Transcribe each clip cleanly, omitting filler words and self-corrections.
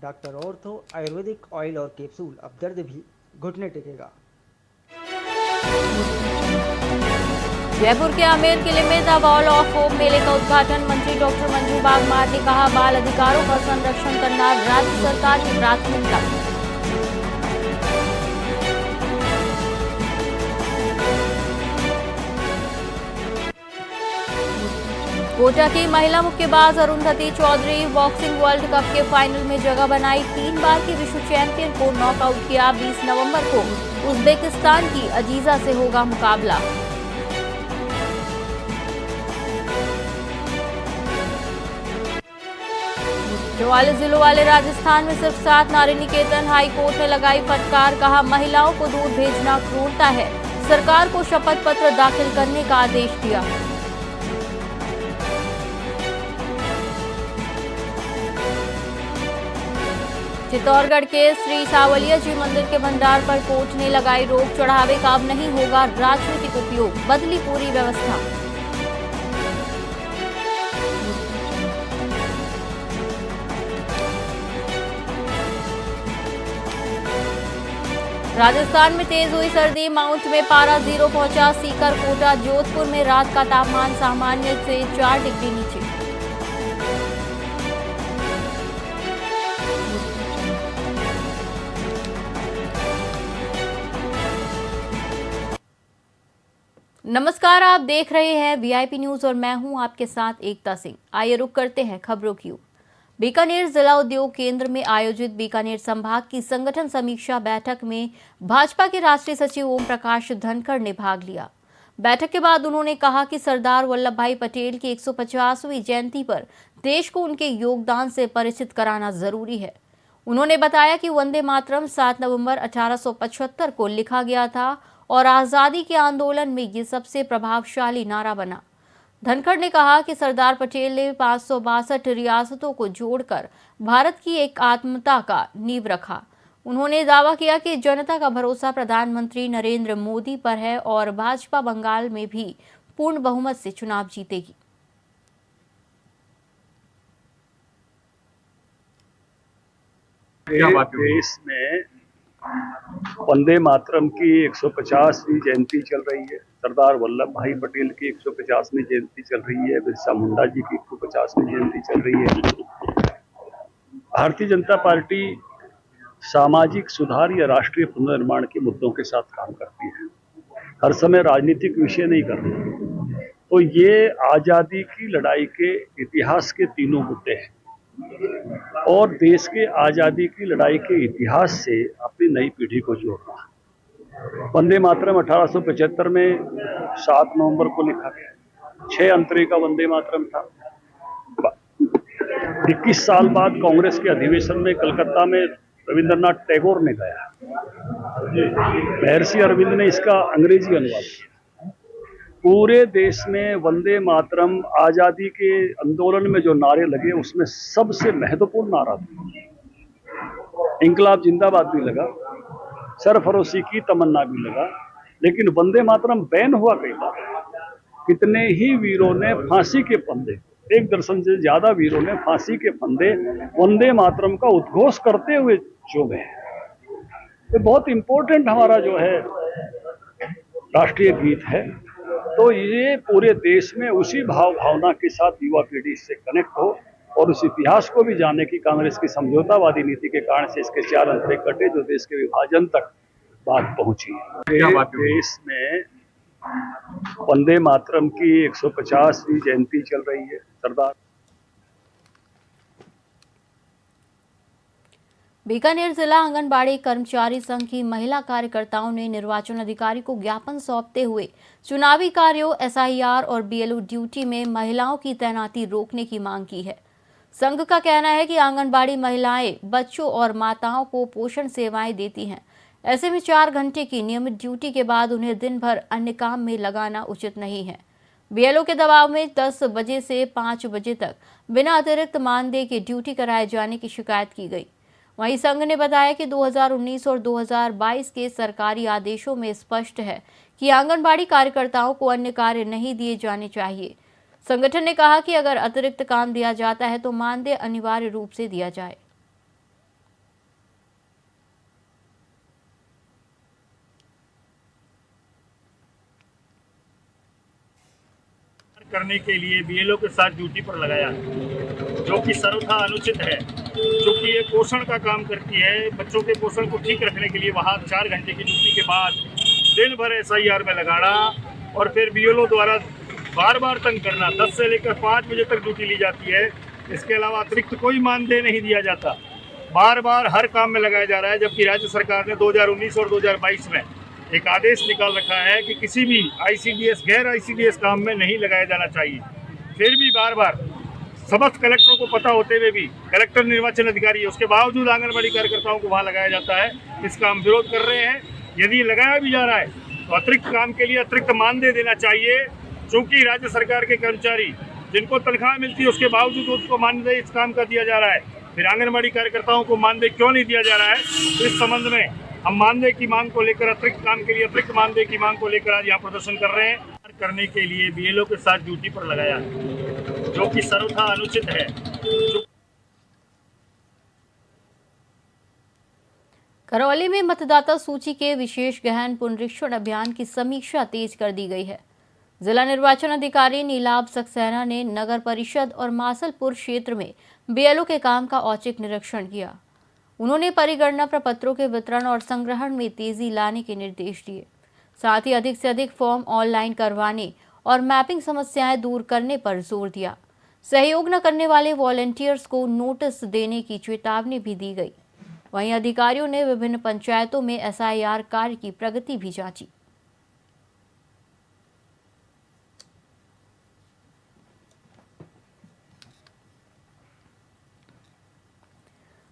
Doctor ortho Ayurvedic oil और capsule. अब दर्द भी घुटने टेकेगा। जयपुर के आमेर किले में द वॉल ऑफ होप मेले का उद्घाटन मंत्री डॉक्टर मंजू बागमार ने कहा, बाल अधिकारों का संरक्षण करना राज्य सरकार की प्राथमिकता। कोटा की महिला मुक्केबाज Arundhati Chaudhary boxing world cup के फाइनल में जगह बनाई। 3 बार की विश्व चैंपियन को नॉकआउट किया। 20 नवंबर को उज्बेकिस्तान की अजीजा से होगा मुकाबला। 44 जिलों वाले राजस्थान में सिर्फ 7 नारी निकेतन। हाई कोर्ट ने लगाई फटकार, कहा महिलाओं को दूर भेजना क्रूरता है। सरकार को शपथ पत्र दाखिल करने का आदेश दिया। चित्तौड़गढ़ के श्री सावलिया जी मंदिर के भंडार पर कोर्ट ने लगाई रोक। चढ़ावे का अब नहीं होगा राजनीतिक उपयोग, बदली पूरी व्यवस्था। राजस्थान में तेज हुई सर्दी। माउंट में पारा 0 पहुंचा। सीकर, कोटा, जोधपुर में रात का तापमान सामान्य से 4 डिग्री नीचे। नमस्कार, आप देख रहे हैं वीआईपी न्यूज और मैं हूं आपके साथ एकता सिंह। आइए रुक करते हैं खबरों की ओर। बीकानेर जिला उद्योग केंद्र में आयोजित बीकानेर संभाग की संगठन समीक्षा बैठक में भाजपा के राष्ट्रीय सचिव ओम प्रकाश धनखड़ ने भाग लिया। बैठक के बाद उन्होंने कहा कि सरदार वल्लभ भाई पटेल की 150वीं जयंती पर देश को उनके योगदान से परिचित कराना जरूरी है। उन्होंने बताया कि वंदे मातरम 7 नवंबर 1875 को लिखा गया था और आजादी के आंदोलन में ये सबसे प्रभावशाली नारा बना। धनखड़ ने कहा कि सरदार पटेल ने 562 रियासतों को जोड़कर भारत की एक आत्मता का नींव रखा। उन्होंने दावा किया कि जनता का भरोसा प्रधानमंत्री नरेंद्र मोदी पर है और भाजपा बंगाल में भी पूर्ण बहुमत से चुनाव जीतेगी। देश में वंदे मातरम की 150वीं जयंती चल रही है। सरदार वल्लभ भाई पटेल की 150वीं जयंती चल रही है। बिरसा मुंडा जी की 150वीं जयंती चल रही है। भारतीय जनता पार्टी सामाजिक सुधार या राष्ट्रीय पुनर्निर्माण के मुद्दों के साथ काम करती है। हर समय राजनीतिक विषय नहीं कर रही। तो ये आजादी की लड़ाई के इतिहास के तीनों मुद्दे हैं और देश के आजादी की लड़ाई के इतिहास से अपनी नई पीढ़ी को जोड़ना। वंदे मातरम 1875 में 7 नवंबर को लिखा गया। 6 अंतरे का वंदे मातरम था। 21 साल बाद कांग्रेस के अधिवेशन में कलकत्ता में रविंद्रनाथ टैगोर ने गाया। महर्षि अरविंद ने इसका अंग्रेजी अनुवाद किया। पूरे देश में वंदे मातरम आजादी के आंदोलन में जो नारे लगे उसमें सबसे महत्वपूर्ण नारा था। इंकलाब जिंदाबाद भी लगा, सरफरोशी की तमन्ना भी लगा, लेकिन वंदे मातरम बैन हुआ कई बार। कितने ही वीरों ने फांसी के फंदे, 1 दर्जन से ज्यादा वीरों ने फांसी के फंदे वंदे मातरम का उद्घोष करते हुए चूमे। ये बहुत इंपॉर्टेंट हमारा जो है राष्ट्रीय गीत है। तो ये पूरे देश में उसी भावना के साथ युवा पीढ़ी इससे कनेक्ट हो और उस इतिहास को भी जाने की कांग्रेस की समझौतावादी नीति के कारण से इसके 4 अंतरे कटे जो देश के विभाजन तक बात पहुंची। देश में वंदे मातरम की 150वीं जयंती चल रही है। सरदार बीकानेर जिला आंगनबाड़ी कर्मचारी संघ की महिला कार्यकर्ताओं ने निर्वाचन अधिकारी को ज्ञापन सौंपते हुए चुनावी कार्यों, एसआईआर और बीएलओ ड्यूटी में महिलाओं की तैनाती रोकने की मांग की है। संघ का कहना है कि आंगनबाड़ी महिलाएं बच्चों और माताओं को पोषण सेवाएं देती हैं। ऐसे में 4 घंटे की नियमित ड्यूटी के बाद उन्हें दिन भर अन्य काम में लगाना उचित नहीं है। बीएलओ के दबाव में 10 बजे से 5 बजे तक बिना अतिरिक्त मानदेय के ड्यूटी कराए जाने की शिकायत की गई। वहीं संघ ने बताया कि 2019 और 2022 के सरकारी आदेशों में स्पष्ट है कि आंगनबाड़ी कार्यकर्ताओं को अन्य कार्य नहीं दिए जाने चाहिए। संगठन ने कहा कि अगर अतिरिक्त काम दिया जाता है तो मानदेय अनिवार्य रूप से दिया जाए। करने के लिए बीएलओ के साथ ड्यूटी पर लगाया, जो कि सर्वथा अनुचित है। क्योंकि ये पोषण का काम करती है, बच्चों के पोषण को ठीक रखने के लिए वहाँ 4 घंटे की ड्यूटी के बाद दिन भर SIR में लगाना और फिर बीएलओ द्वारा बार बार तंग करना। 10 से लेकर 5 बजे तक ड्यूटी ली जाती है। इसके अलावा अतिरिक्त कोई मानदेय नहीं दिया जाता। बार बार हर काम में लगाया जा रहा है, जबकि राज्य सरकार ने 2019 और 2022 में एक आदेश निकाल रखा है कि किसी भी ICDS गैर ICDS काम में नहीं लगाया जाना चाहिए। फिर भी बार बार समस्त कलेक्टरों को पता होते हुए भी कलेक्टर निर्वाचन अधिकारी है, उसके बावजूद आंगनबाड़ी कार्यकर्ताओं को वहाँ लगाया जाता है। इसका हम विरोध कर रहे हैं। यदि लगाया भी जा रहा है तो अतिरिक्त काम के लिए अतिरिक्त मानदेय देना चाहिए। चूँकि राज्य सरकार के कर्मचारी जिनको तनख्वाह मिलती है उसके बावजूद उसको मानदेय इस काम का दिया जा रहा है, फिर आंगनबाड़ी कार्यकर्ताओं को मानदेय क्यों नहीं दिया जा रहा है? इस संबंध में हम मानदेय की मांग को लेकर, अतिरिक्त काम के लिए अतिरिक्त मानदेय की मांग को लेकर आज यहाँ प्रदर्शन कर रहे हैं। करने के लिए बीएलओ के साथ ड्यूटी पर लगाया, जो कि सर्वथा अनुचित है। करौली में मतदाता सूची के विशेष गहन पुनरीक्षण अभियान की समीक्षा तेज कर दी गई है। जिला निर्वाचन अधिकारी नीलाभ सक्सेना ने नगर परिषद और मासलपुर क्षेत्र में बीएलओ के काम का औचक निरीक्षण किया। उन्होंने परिगणना प्रपत्रों के वितरण और संग्रहण में तेजी लाने के निर्देश दिए। साथ ही अधिक से अधिक फॉर्म ऑनलाइन करवाने और मैपिंग समस्याएं दूर करने पर जोर दिया। सहयोग न करने वाले वॉलंटियर्स को नोटिस देने की चेतावनी भी दी गई। वहीं अधिकारियों ने विभिन्न पंचायतों में SIR कार्य की प्रगति भी जांची।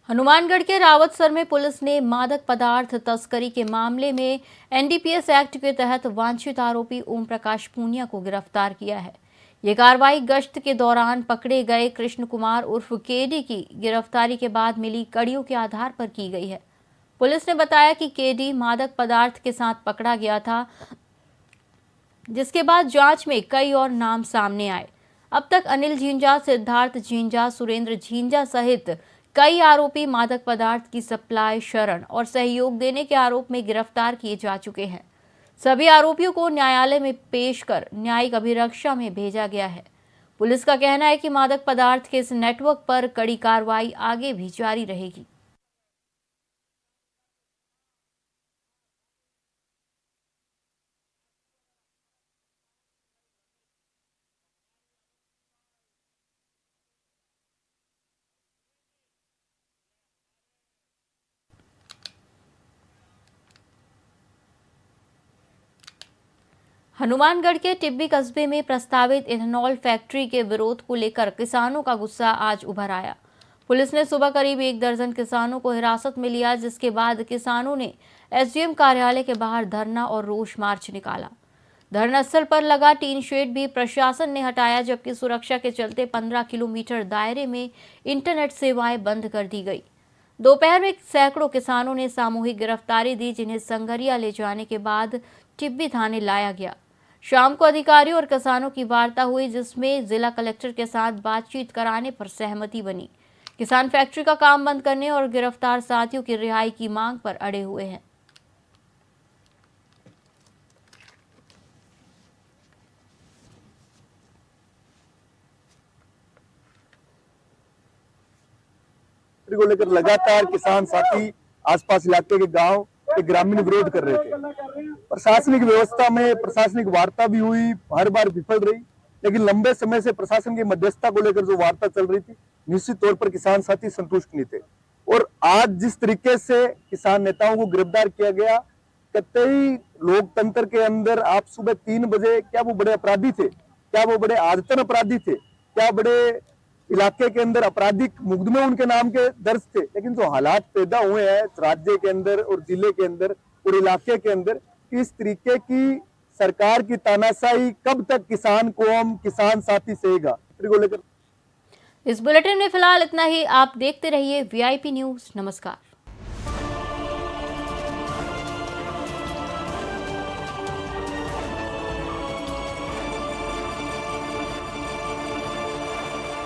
हनुमानगढ़ के रावतसर में पुलिस ने मादक पदार्थ तस्करी के मामले में NDPS एक्ट के तहत वांछित आरोपी ओम प्रकाश पूनिया को गिरफ्तार किया है। ये कार्रवाई गश्त के दौरान पकड़े गए कृष्ण कुमार उर्फ केडी की गिरफ्तारी के बाद मिली कड़ियों के आधार पर की गई है। पुलिस ने बताया कि केडी मादक पदार्थ के साथ पकड़ा गया था, जिसके बाद जांच में कई और नाम सामने आए। अब तक अनिल झींझा, सिद्धार्थ झींझा, सुरेंद्र झींझा सहित कई आरोपी मादक पदार्थ की सप्लाई, शरण और सहयोग देने के आरोप में गिरफ्तार किए जा चुके हैं। सभी आरोपियों को न्यायालय में पेश कर न्यायिक अभिरक्षा में भेजा गया है। पुलिस का कहना है कि मादक पदार्थ के इस नेटवर्क पर कड़ी कार्रवाई आगे भी जारी रहेगी। हनुमानगढ़ के टिब्बी कस्बे में प्रस्तावित इथेनॉल फैक्ट्री के विरोध को लेकर किसानों का गुस्सा आज उभर आया। पुलिस ने सुबह करीब 1 दर्जन किसानों को हिरासत में लिया, जिसके बाद किसानों ने SDM कार्यालय के बाहर धरना और रोष मार्च निकाला। धरना स्थल पर लगा टीन शेड भी प्रशासन ने हटाया, जबकि सुरक्षा के चलते 15 किलोमीटर दायरे में इंटरनेट सेवाएं बंद कर दी गई। दोपहर में सैकड़ों किसानों ने सामूहिक गिरफ्तारी दी, जिन्हें संगरिया ले जाने के बाद टिब्बी थाने लाया गया। शाम को अधिकारियों और किसानों की वार्ता हुई, जिसमें जिला कलेक्टर के साथ बातचीत कराने पर सहमति बनी। किसान फैक्ट्री का काम बंद करने और गिरफ्तार साथियों की रिहाई की मांग पर अड़े हुए हैं। को लेकर लगातार किसान साथी आसपास इलाके के गांव के ग्रामीण विरोध कर रहे थे। प्रशासनिक व्यवस्था में प्रशासनिक वार्ता भी हुई, हर बार विफल रही, लेकिन लंबे समय से प्रशासन की मध्यस्थता को लेकर जो वार्ता चल रही थी, निश्चित तौर पर किसान साथी संतुष्ट नहीं थे। और आज जिस तरीके से किसान नेताओं को गिरफ्तार किया गया, कतई लोकतंत्र के अंदर आप सुबह 3 बजे, क्या वो बड़े अपराधी थे? क्या वो बड़े आदतन अपराधी थे? क्या बड़े इलाके के अंदर आपराधिक मुकदमे उनके नाम के दर्ज थे? लेकिन जो हालात पैदा हुए हैं राज्य के अंदर और जिले के अंदर और इलाके के अंदर, इस तरीके की सरकार की तानाशाही कब तक किसान कौम, किसान साथी सहेगा? इस बुलेटिन में फिलहाल इतना ही। आप देखते रहिए VIP न्यूज। नमस्कार।